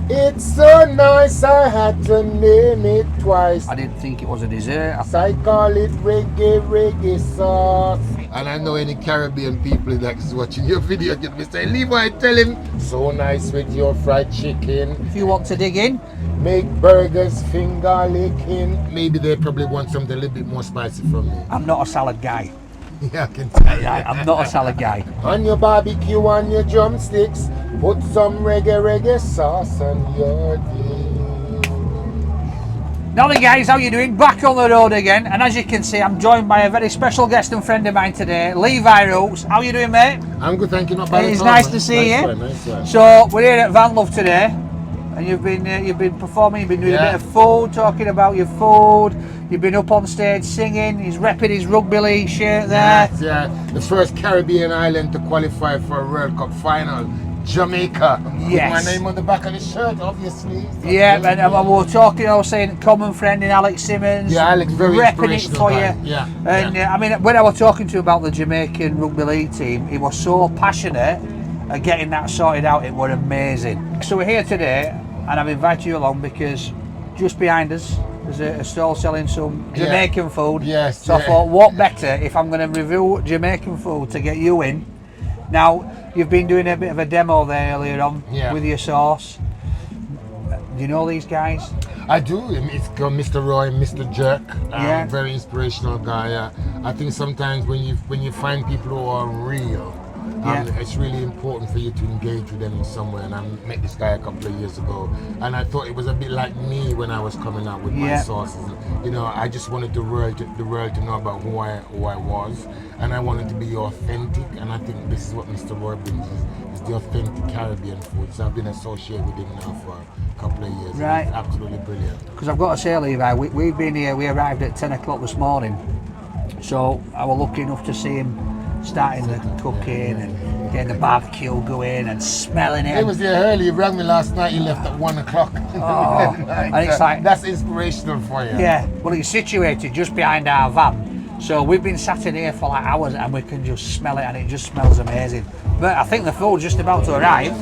It's so nice I had to name it twice. I didn't think it was a dessert. I call it reggae sauce. And I know any Caribbean people that's watching your video get me say, Levi, tell him, so nice with your fried chicken. If you want to dig in, Make burgers finger licking. Maybe they probably want something a little bit more spicy from me. I'm not a salad guy. Yeah, I can tell. I'm not a salad guy. On your barbecue, on your drumsticks, put some reggae sauce on your dish. Now then guys, how you doing? Back on the road again, and as you can see, I'm joined by a very special guest and friend of mine today, Levi Roots. How you doing, mate? I'm good, thank you. Not bad. It's at all, nice man. to see you. Nice one. So we're here at Vanlife today, and you've been performing. You've been doing a bit of food, talking about your food. You've been up on stage singing. He's repping his rugby league shirt there. Yes, yeah, the first Caribbean island to qualify for a World Cup final, Jamaica. Yes. With my name on the back of the shirt, obviously. Yeah, and we were talking. I was saying, common friend in Alex Simmons. Yeah, Alex, very repping it inspirational for guy. you. Yeah. And I mean, when I was talking to him about the Jamaican rugby league team, he was so passionate at getting that sorted out. It was amazing. So we're here today, and I've invited you along because just behind us there's a stall selling some Jamaican food. Yes. So I thought, what better if I'm going to review Jamaican food to get you in. Now, you've been doing a bit of a demo there earlier on with your sauce. Do you know these guys? I do. It's called Mr. Roy, Mr. Jerk. Yeah. Very inspirational guy. I think sometimes when you find people who are real, it's really important for you to engage with them in some way. And I met this guy a couple of years ago, and I thought it was a bit like me when I was coming out with my sauces. You know, I just wanted the world to know about who I was, and I wanted to be authentic. And I think this is what Mr. Roy brings is the authentic Caribbean food. So I've been associated with him now for a couple of years. Right. It's absolutely brilliant. Because I've got to say, Levi, we've been here. We arrived at 10 o'clock this morning, so I was lucky enough to see him starting the cooking and getting the barbecue going and smelling it. He was there early. He rang me last night. He left at 1 o'clock. Oh, and it's like, that's inspirational for you. Yeah, well, it's situated just behind our van, so we've been sat in here for like hours and we can just smell it, and it just smells amazing. But I think the food's just about to arrive,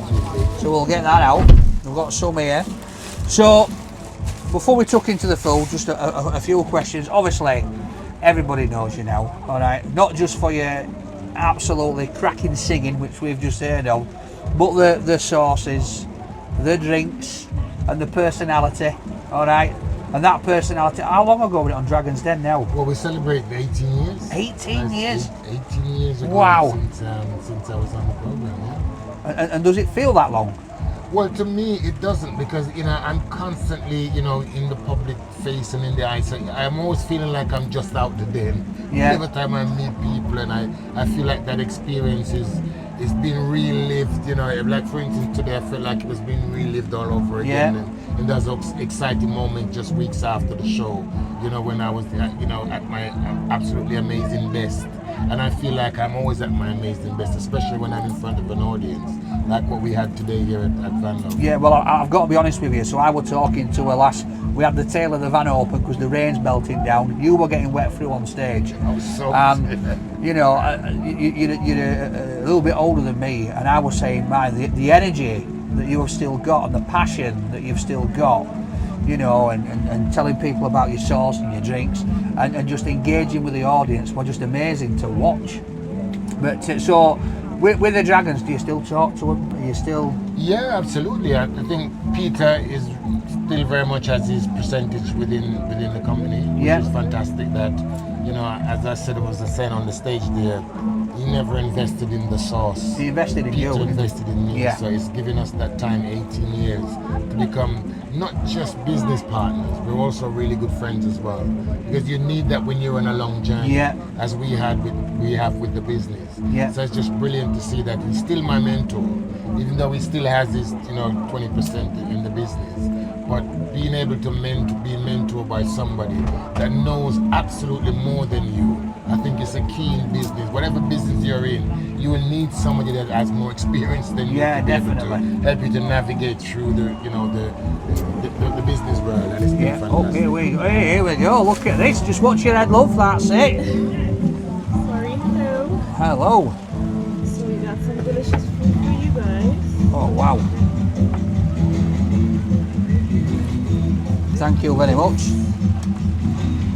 so we'll get that out. We've got some here. So before we tuck into the food, just a few questions. Obviously, everybody knows you now, all right? Not just for your absolutely cracking singing, which we've just heard of, but the sauces, the drinks, and the personality, all right? And that personality, how long ago was it on Dragon's Den now? Well, we celebrate 18 years. 18 years? 18 years ago. Wow. Since I was on the program, yeah. And does it feel that long? Well, to me, it doesn't, because, you know, I'm constantly, you know, in the public face and in the eyes. So I'm always feeling like I'm just out the den. Yeah. Every time I meet people, and I feel like that experience is being relived, you know. Like, for instance, today I felt like it was being relived all over again. Yeah. And there's an exciting moment just weeks after the show, you know, when I was, you know, at my absolutely amazing best. And I feel like I'm always at my amazing best, especially when I'm in front of an audience, like what we had today here at Vanlife. Yeah, well, I've got to be honest with you. So I was talking to a lass. We had the tail of the van open because the rain's melting down. You were getting wet through on stage. I was so you know, you're a little bit older than me, and I was saying, man, the energy that you have still got and the passion that you've still got, you know, and telling people about your sauce and your drinks and just engaging with the audience were just amazing to watch. But so with the Dragons, do you still talk to them? Are you still? Yeah, absolutely. I think Peter is still very much has his percentage within the company, which is fantastic. That, you know, as I said, it was a saying on the stage there, he never invested in the sauce. He invested in Peter you. invested in me. Yeah. So it's given us that time, 18 years, to become not just business partners, we're also really good friends as well. Because you need that when you're on a long journey, as we have with the business. Yeah. So it's just brilliant to see that he's still my mentor, even though he still has his, you know, 20% in the business. But being able to be mentored by somebody that knows absolutely more than you, I think it's a key in business. Whatever business you're in, you will need somebody that has more experience than you to be able to help you to navigate through the, you know, the business world. And it's been fantastic. Okay, here we go. Look at this. Just watch your head, love. That's it. Sorry, hello. Hello. So we got some delicious food for you guys. Oh wow. Thank you very much.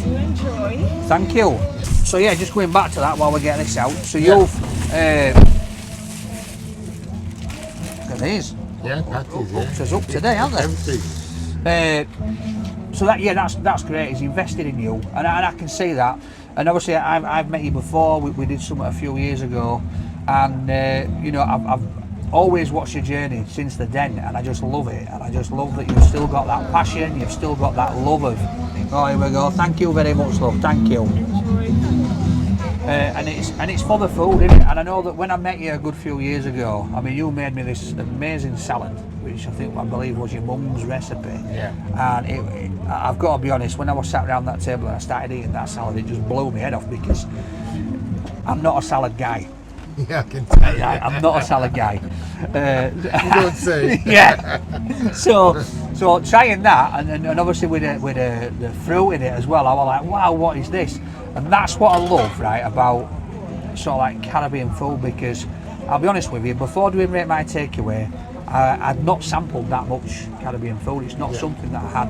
Do enjoy. Thank you. So yeah, just going back to that while we get this out. So Yeah. you've look at these. Yeah, patties, yeah. Up up today, aren't they? Everything. So that's great. He's invested in you, and I can see that. And obviously, I've met you before. We did something a few years ago, and you know, I've always watched your journey since the den, and I just love it. And I just love that you've still got that passion. You've still got that love of. Oh, here we go. Thank you very much, love. Thank you. Enjoy. And it's for the food, isn't it? And I know that when I met you a good few years ago, I mean, you made me this amazing salad, which I believe was your mum's recipe. Yeah. And I've got to be honest, when I was sat around that table and I started eating that salad, it just blew my head off because I'm not a salad guy. Yeah, I can tell you. I'm not a salad guy. You don't say. Yeah. So trying that, and obviously with the fruit in it as well, I was like, wow, what is this? And that's what I love, right, about sort of like Caribbean food, because I'll be honest with you, before doing Rate My Takeaway, I'd not sampled that much Caribbean food. It's not something that I had.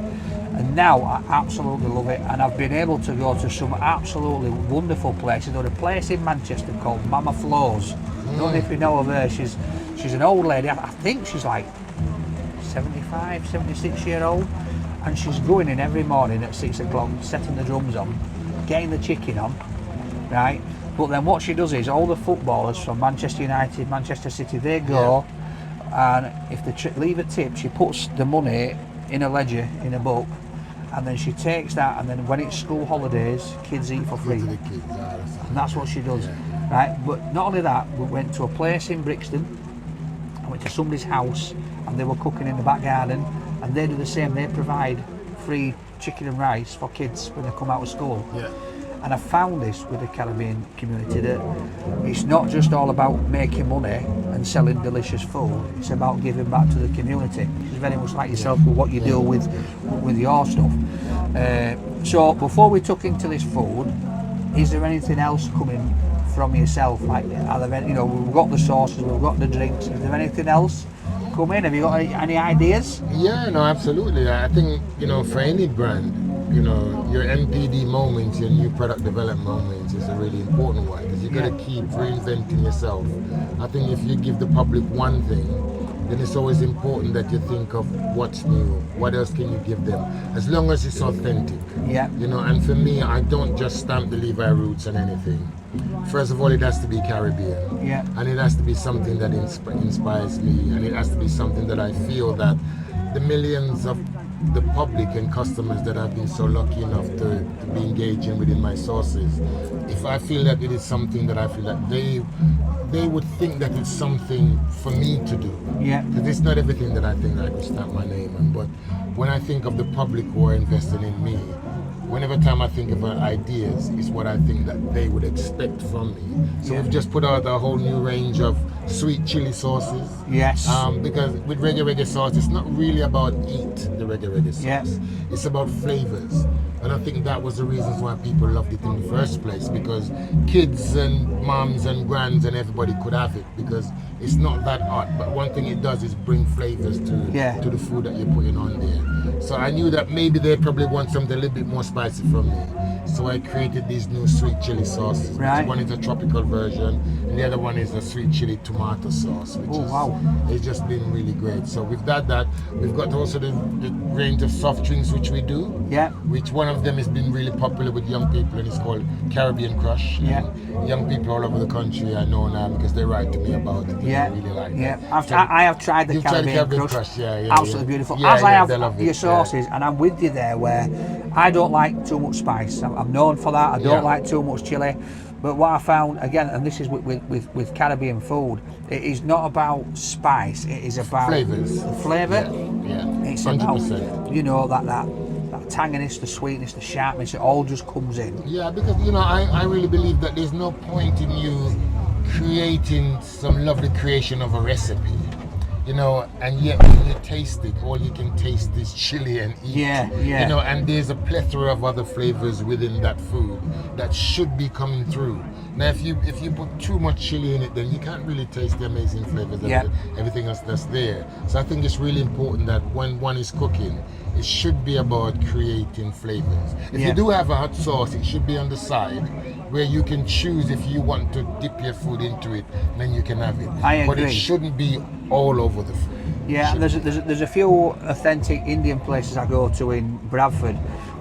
And now I absolutely love it, and I've been able to go to some absolutely wonderful places. There's a place in Manchester called Mama Flo's. I don't know if you know of her. She's an old lady. I think she's like 75, 76 year old, and she's going in every morning at 6 o'clock, setting the drums on, getting the chicken on, right? But then what she does is all the footballers from Manchester United, Manchester City, they go, and if they leave a tip, she puts the money in a ledger, in a book, and then she takes that, and then when it's school holidays, kids eat for free. To the kids, And that's what she does, right? But not only that, we went to a place in Brixton, I went to somebody's house, and they were cooking in the back garden, and they do the same. They provide free chicken and rice for kids when they come out of school. Yeah. And I found this with the Caribbean community, that it's not just all about making money and selling delicious food, it's about giving back to the community. It's very much like yourself with what you do with your stuff. So before we took into this food, is there anything else coming from yourself? Like, are there any, you know, we've got the sauces, we've got the drinks, is there anything else coming? Have you got any ideas? Yeah, no, absolutely. I think, you know, for any brand, you know, your MPD moments, your new product development moments is a really important one, because you got to keep reinventing yourself. I think if you give the public one thing, then it's always important that you think of what's new, what else can you give them, as long as it's authentic. Yeah. You know, and for me, I don't just stamp the Levi roots on anything. First of all, it has to be Caribbean. Yeah. And it has to be something that inspires me, and it has to be something that I feel that the millions of the public and customers that I've been so lucky enough to be engaging within my sources, if I feel that it is something that I feel that they would think that it's something for me to do. Yeah. Because it's not everything that I think I could stamp my name on, but when I think of the public who are investing in me, whenever time I think of ideas, it's what I think that they would expect from me. So we've just put out a whole new range of sweet chili sauces. Yes. Because with reggae sauce, it's not really about the reggae sauce. Yes. It's about flavors. And I think that was the reasons why people loved it in the first place, because kids and moms and grands and everybody could have it, because it's not that hot. But one thing it does is bring flavors to the food that you're putting on there. So I knew that maybe they probably want something a little bit more spicy from me. So I created these new sweet chili sauces. Right. One is a tropical version, and the other one is a sweet chili tomato sauce, which it's just been really great. So we've got that. We've got also the range of soft drinks which we do. Yeah. Which one of them has been really popular with young people, and it's called Caribbean Crush. Yeah. And young people all over the country I know now because they write to me about it. Yeah. They really like Yeah. it. I have tried the You've tried Caribbean the Crush. Yeah, Absolutely beautiful. Yeah, As I they have love it. your sauces, and I'm with you there, where I don't like too much spice. I'm known for that. I don't like too much chili. But what I found, again, and this is with Caribbean food, it is not about spice, it is about flavors. the flavour. Yeah. It's 100%. about, you know, that tanginess, the sweetness, the sharpness, it all just comes in. Yeah, because, you know, I really believe that there's no point in you creating some lovely creation of a recipe you know, and yet when you taste it, all you can taste is chili and eat. Yeah, yeah. You know, and there's a plethora of other flavors within that food that should be coming through. Now, if you put too much chili in it, then you can't really taste the amazing flavors of everything else that's there. So I think it's really important that when one is cooking, it should be about creating flavors. If you do have a hot sauce, it should be on the side where you can choose if you want to dip your food into it, then you can have it. I agree. But it shouldn't be all over the food. Yeah, and there's a few authentic Indian places I go to in Bradford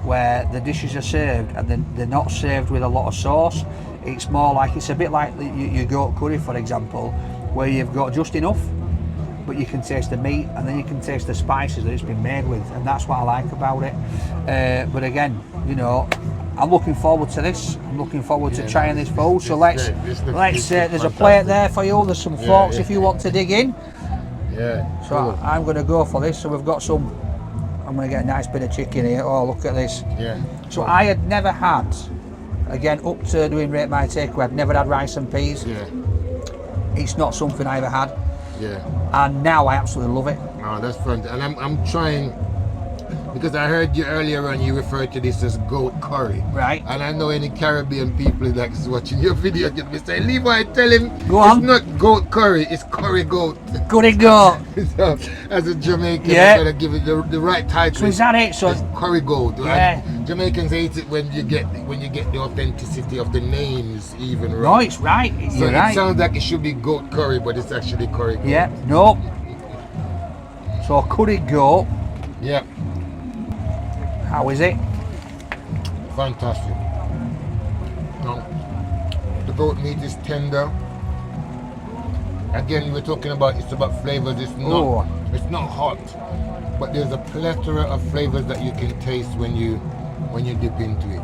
where the dishes are served and they're not served with a lot of sauce. It's more like, it's a bit like your goat curry, for example, where you've got just enough, but you can taste the meat and then you can taste the spices that it's been made with, and that's what I like about it. But again, you know, I'm looking forward to this. I'm looking forward to trying this food. So there's a plate there for you. There's some forks if you want to dig in. Yeah. So I'm going to go for this. So we've got some. I'm going to get a nice bit of chicken here. Oh, look at this. Yeah. So I had never had, again, up to doing Rate My Takeaway, I'd never had rice and peas. Yeah. It's not something I ever had. Yeah. And now I absolutely love it. Oh, that's fun. And I'm trying, because I heard you earlier on, you referred to this as goat curry. Right. And I know any Caribbean people that's watching your video get me saying, Levi, tell him Go it's not goat curry, it's curry goat. Curry goat. So, as a Jamaican, Yeah. I'm gonna give it the right title. So is that it? So it's curry goat. Yeah. And Jamaicans hate it when you get the authenticity of the names even no, right. it's right. So You're it right. sounds like it should be goat curry, but it's actually curry goat. Yeah. No. So curry goat. Yeah. How is it? Fantastic. Now, the goat meat is tender. Again, we're talking about, it's about flavors. It's not hot, but there's a plethora of flavors that you can taste when you dip into it.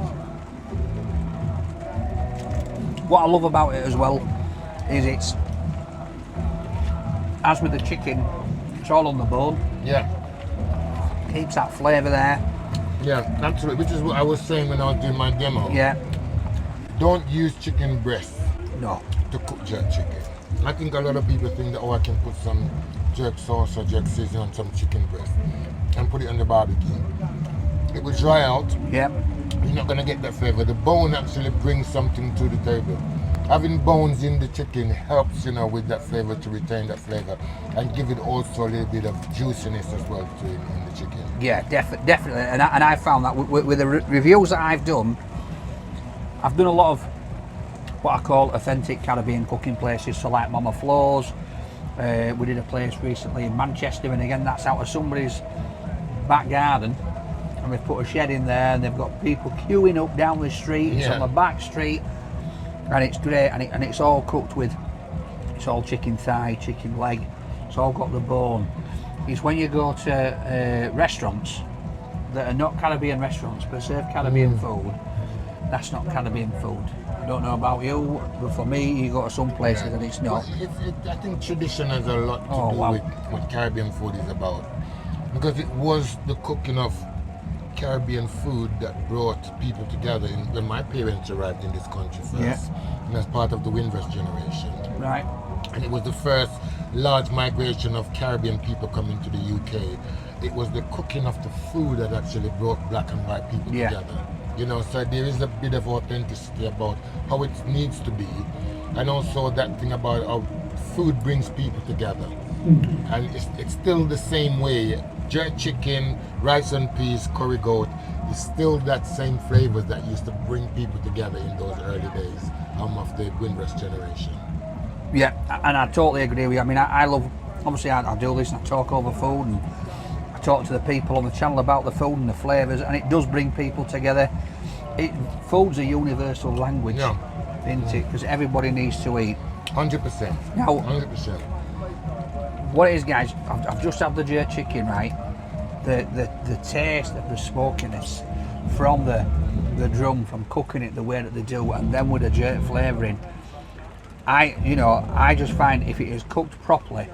What I love about it as well is it's, as with the chicken, it's all on the bone. Yeah. Keeps that flavour there. Yeah, absolutely. Which is what I was saying when I was doing my demo. Yeah. Don't use chicken breast No. to cook jerk chicken. I think a lot of people think that, oh, I can put some jerk sauce or jerk seasoning on some chicken breast and put it on the barbecue. It will dry out. Yeah. You're not going to get that flavor. The bone actually brings something to the table. Having bones in the chicken helps, you know, with that flavor, to retain that flavor and give it also a little bit of juiciness as well to it in the chicken. Yeah, definitely. And I found that with the reviews that I've done a lot of what I call authentic Caribbean cooking places, so like Mama Flo's. We did a place recently in Manchester, and again, that's out of somebody's back garden, and we've put a shed in there, and they've got people queuing up down the street. It's on the back street, and it's great, and it's all cooked with, it's all chicken thigh, chicken leg, it's all got the bone. It's when you go to restaurants that are not Caribbean restaurants but serve Caribbean food, that's not Caribbean food. I don't know about you, but for me, you go to some places and it's not. I think tradition has a lot to do with what Caribbean food is about, because it was the cooking of Caribbean food that brought people together when my parents arrived in this country first, and as part of the Windrush generation. Right. And it was the first large migration of Caribbean people coming to the UK. It was the cooking of the food that actually brought black and white people together. You know, so there is a bit of authenticity about how it needs to be, and also that thing about how food brings people together. And it's still the same way. Jerk chicken, rice and peas, curry goat is still that same flavors that used to bring people together in those early days of the Windrush generation. Yeah, and I totally agree with you. I mean, I love, obviously I do this and I talk over food, and I talk to the people on the channel about the food and the flavours, and it does bring people together. Food's a universal language, isn't it? Because everybody needs to eat. 100%. Now, 100%. What it is, guys, I've just had the jerk chicken, right? The taste of the smokiness from the drum, from cooking it the way that they do, and then with the jerk flavouring. I just find if it is cooked properly,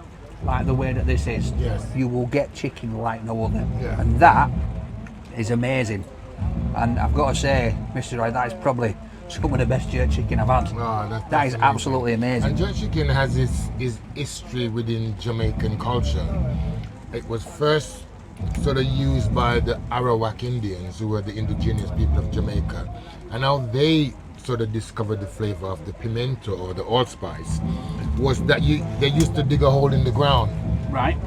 like the way that this is, you will get chicken like no other. Yeah. And that is amazing. And I've got to say, Mr. Roy, that is probably some of the best jerk chicken I've had. Oh, That is absolutely amazing. And jerk chicken has its history within Jamaican culture. It was first sort of used by the Arawak Indians, who were the indigenous people of Jamaica, and how they sort of discovered the flavor of the pimento or the allspice was that they used to dig a hole in the ground, Right.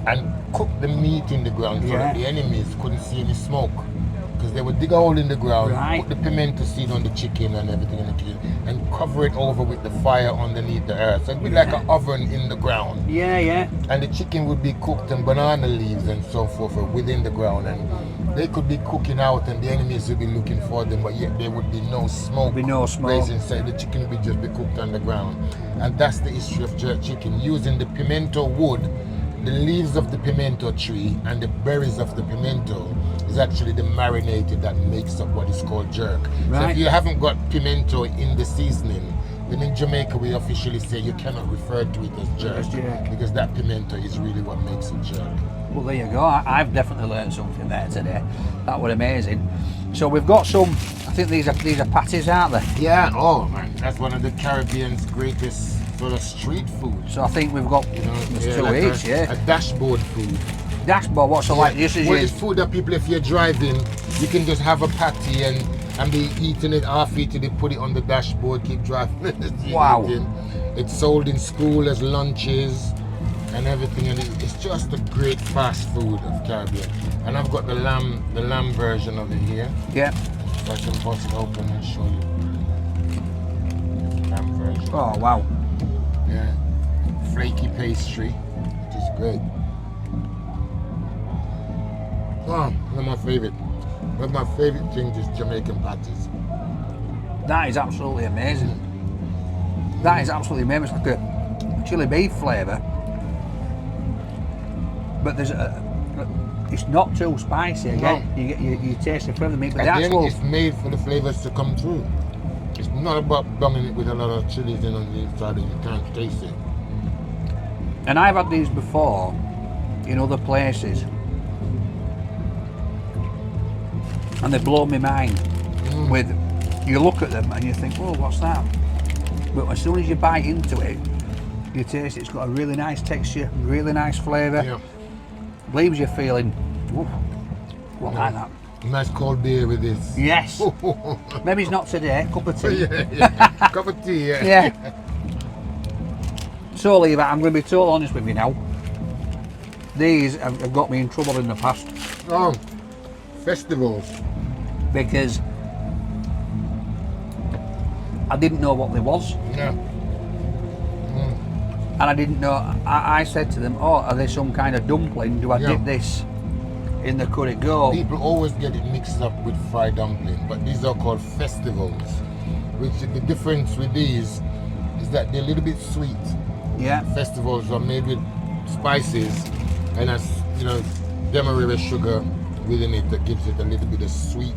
and cook the meat in the ground so that the enemies couldn't see any smoke. Because they would dig a hole in the ground, put the pimento seed on the chicken and everything in the kitchen, and cover it over with the fire underneath the earth. So it'd be like an oven in the ground. Yeah, yeah. And the chicken would be cooked on banana leaves and so forth within the ground. And they could be cooking out and the enemies would be looking for them, but yet there would be no smoke. Raising, so the chicken would just be cooked on the ground. And that's the history of jerk chicken, using the pimento wood. The leaves of the pimento tree and the berries of the pimento is actually the marinated that makes up what is called jerk. Right. So if you haven't got pimento in the seasoning, then in Jamaica we officially say you cannot refer to it as jerk, because that pimento is really what makes it jerk. Well, there you go. I've definitely learned something there today. That was amazing. So we've got some, I think these are patties, aren't they? Yeah, oh man, that's one of the Caribbean's greatest sort of street food. So I think we've got two like each, a dashboard food. Dashboard, what's like just as well, you... it's food that people, if you're driving, you can just have a patty and be eating it, half eating it, put it on the dashboard, keep driving. Wow. Eating. It's sold in school as lunches and everything, and it's just a great fast food of Caribbean. And I've got the lamb version of it here. Yeah. So I can bust it open and show you. Lamb version. Oh, wow. Yeah. Flaky pastry, which is great. Oh, one of my favorite. One of my favorite things is Jamaican patties. That is absolutely amazing. That is absolutely amazing. It's like a chili beef flavour, but it's not too spicy. Again, you taste the flavour of the meat, but Again, it's made for the flavours to come through. It's not about bunging it with a lot of chilies in on the inside and you can't taste it. And I've had these before in other places, and they blow my mind with, you look at them and you think, oh, what's that? But as soon as you bite into it, you taste it. It's got a really nice texture, really nice flavour. Yeah. Leaves you feeling, ooh, what like that? Nice cold beer with this. Yes. Maybe it's not today, cup of tea. yeah. Cup of tea, yeah. Yeah. So Levi, I'm going to be totally honest with you now. These have got me in trouble in the past. Oh, festivals. Because I didn't know what they was. Yeah. And I didn't know, I said to them, oh, are they some kind of dumpling? Do I dip this in the curry go? People always get it mixed up with fried dumpling, but these are called festivals. Which the difference with these is that they're a little bit sweet. Yeah. Festivals are made with spices and as demerara sugar within it that gives it a little bit of sweet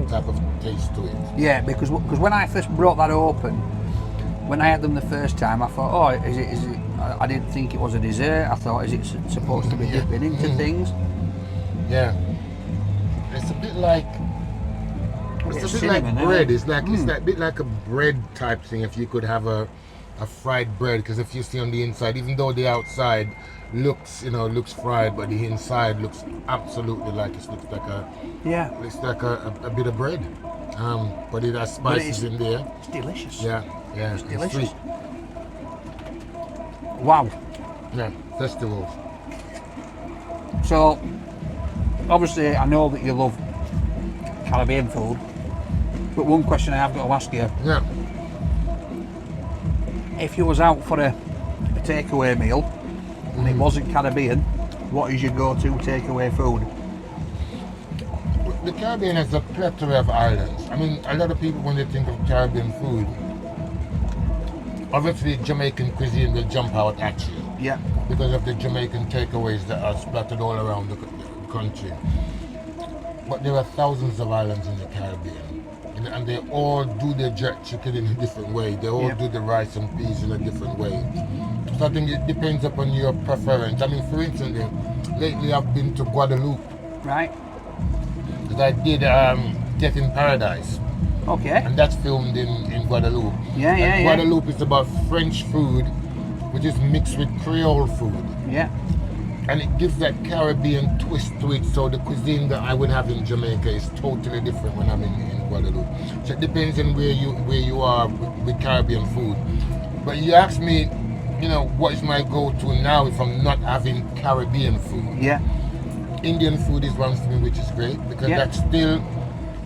type of taste to it. Yeah, because when I first brought that open, when I had them the first time, I thought, oh, is it? I didn't think it was a dessert. I thought, is it supposed to be dipping into things? Yeah. It's a bit like bread. It's like it's a bit like a bread type thing. If you could have a fried bread, because if you see on the inside, even though the outside looks fried, but the inside looks absolutely like it looks like a bit of bread. But it has spices in there. It's delicious. Yeah, it's delicious. Sweet. Wow. Yeah, festivals. So, obviously, I know that you love Caribbean food, but one question I have got to ask you: if you was out for a takeaway meal and it wasn't Caribbean, what is your go-to takeaway food? The Caribbean has a plethora of islands. I mean, a lot of people, when they think of Caribbean food, obviously Jamaican cuisine will jump out at you. Yeah. Because of the Jamaican takeaways that are splattered all around the country. But there are thousands of islands in the Caribbean. And they all do their jerk chicken in a different way. They all do the rice and peas in a different way. So I think it depends upon your preference. I mean, for instance, lately I've been to Guadeloupe. Right. Because I did Death in Paradise. Okay. And that's filmed in Guadeloupe. Yeah, yeah, And yeah. Guadeloupe is about French food, which is mixed with Creole food. Yeah. And it gives that Caribbean twist to it. So the cuisine that I would have in Jamaica is totally different when I'm in Guadeloupe. So it depends on where you are with Caribbean food. But you ask me, you know, what is my go-to now if I'm not having Caribbean food? Yeah. Indian food is one for me, which is great because Yeah. that's still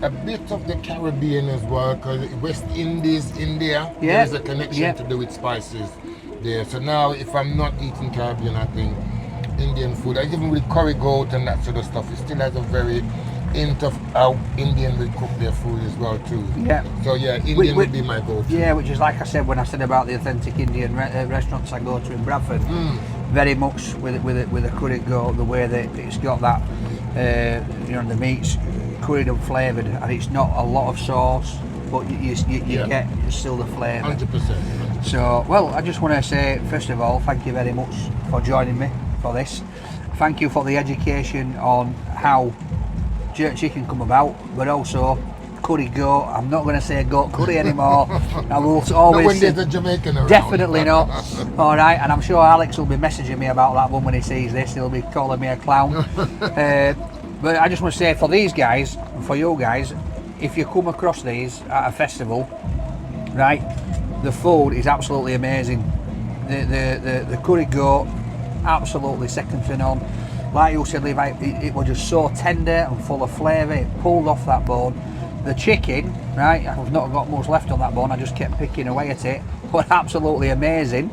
a bit of the Caribbean as well. Because West Indies, India, Yeah. there's a connection Yeah. to do with spices there. So now, if I'm not eating Caribbean, I think Indian food, even with curry goat and that sort of stuff, it still has a very hint of how Indian will cook their food as well too. Yeah. So yeah, Indian would be my go-to. Yeah, which is like I said when I said about the authentic Indian restaurants I go to in Bradford. Very much with a curry goat, the way that it's got that, you know, the meat's curried and flavoured, and it's not a lot of sauce, but you Yeah. get still the flavour. 100%. So, well, I just want to say, first of all, thank you very much for joining me for this. Thank you for the education on how jerk chicken come about, but also curry goat. I'm not going to say goat curry anymore. I will Not always when say there's a Jamaican around. definitely not. All right, and I'm sure Alex will be messaging me about that one when he sees this. He'll be calling me a clown. But I just want to say, for these guys, and for you guys, if you come across these at a festival, right, the food is absolutely amazing. The curry goat, absolutely second to none. Like you said, Levi, it was just so tender and full of flavour. It pulled off that bone. The chicken, right, I've not got much left on that bone. I just kept picking away at it. But absolutely amazing.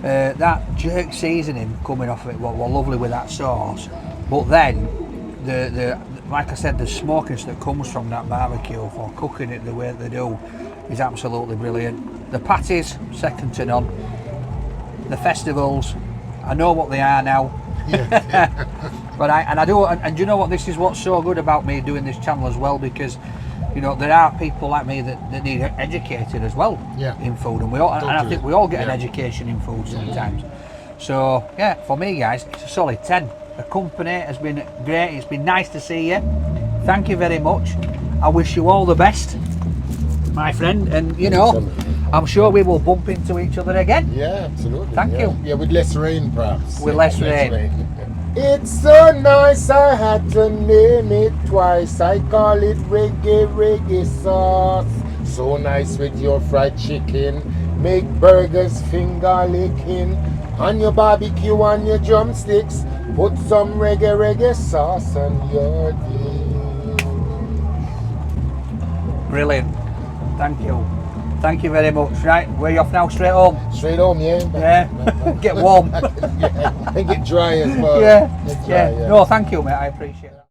That jerk seasoning coming off of it was lovely with that sauce. But then, the like I said, the smokiness that comes from that barbecue for cooking it the way that they do is absolutely brilliant. The patties, second to none. The festivals, I know what they are now. Yeah. But I do, and you know what, this is what's so good about me doing this channel as well, because you know there are people like me that need educated as well in food, and we all, and I think we all get an education in food sometimes. So yeah, for me guys, it's a solid 10. The company has been great. It's been nice to see you. Thank you very much. I wish you all the best, my friend, and you know, I'm sure we will bump into each other again. Yeah, absolutely. Thank you. Yeah, with less rain, perhaps. With less rain. It's so nice, I had to name it twice. I call it reggae sauce. So nice with your fried chicken. Make burgers finger licking. On your barbecue, on your drumsticks. Put some reggae sauce on your dish. Brilliant. Thank you. Thank you very much. Right, where you off now? Straight home? Straight home, yeah. Yeah. Get warm. Yeah, and get dry as well. Yeah. Get dry, Yeah. No, thank you, mate. I appreciate that.